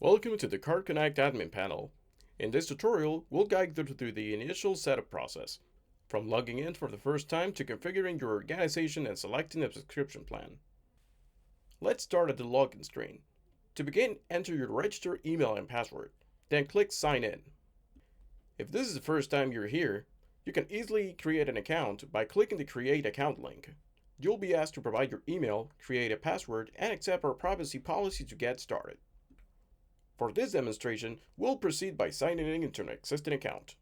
Welcome to the CarbConnect admin panel. In this tutorial, we'll guide you through the initial setup process, from logging in for the first time to configuring your organization and selecting a subscription plan. Let's start at the login screen. To begin, enter your registered email and password, then click Sign In. If this is the first time you're here, you can easily create an account by clicking the Create Account link. You'll be asked to provide your email, create a password, and accept our privacy policy to get started. For this demonstration, we'll proceed by signing in into an existing account.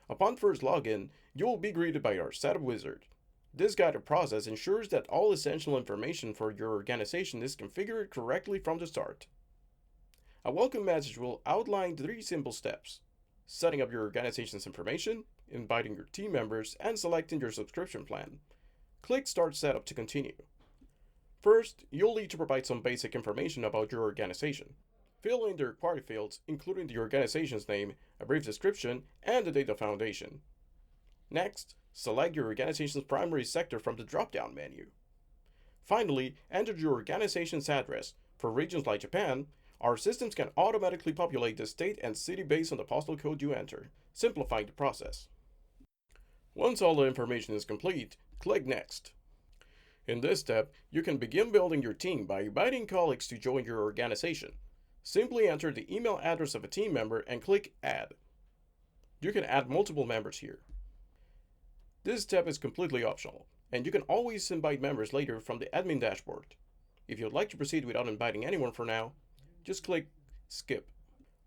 Upon first login, you will be greeted by our setup wizard. This guided process ensures that all essential information for your organization is configured correctly from the start. A welcome message will outline 3 simple steps: setting up your organization's information, inviting your team members, and selecting your subscription plan. Click Start Setup to continue. First, you'll need to provide some basic information about your organization. Fill in the required fields, including the organization's name, a brief description, and the date of foundation. Next, select your organization's primary sector from the drop-down menu. Finally, enter your organization's address. For regions like Japan, our systems can automatically populate the state and city based on the postal code you enter, simplifying the process. Once all the information is complete, click Next. In this step, you can begin building your team by inviting colleagues to join your organization. Simply enter the email address of a team member and click Add. You can add multiple members here. This step is completely optional, and you can always invite members later from the admin dashboard. If you'd like to proceed without inviting anyone for now, just click Skip.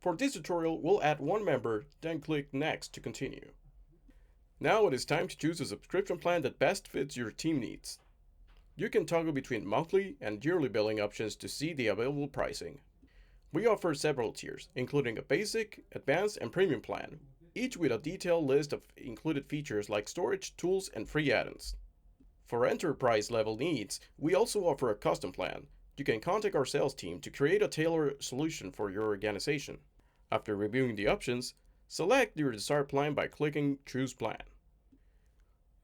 For this tutorial, we'll add 1 member, then click Next to continue. Now it is time to choose a subscription plan that best fits your team needs. You can toggle between monthly and yearly billing options to see the available pricing. We offer several tiers, including a basic, advanced, and premium plan, each with a detailed list of included features like storage, tools, and free add-ins. For enterprise-level needs, we also offer a custom plan. You can contact our sales team to create a tailored solution for your organization. After reviewing the options, select your desired plan by clicking Choose Plan.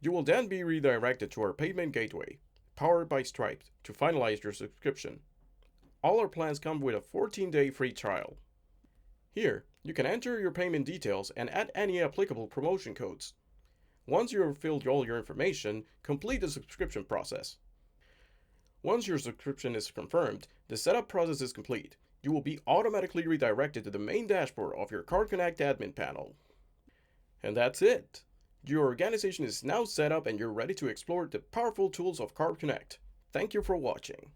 You will then be redirected to our payment gateway, powered by Stripe, to finalize your subscription. All our plans come with a 14-day free trial. Here, you can enter your payment details and add any applicable promotion codes. Once you have filled all your information, complete the subscription process. Once your subscription is confirmed, the setup process is complete. You will be automatically redirected to the main dashboard of your CarbConnect admin panel. And that's it! Your organization is now set up and you're ready to explore the powerful tools of CarbConnect. Thank you for watching.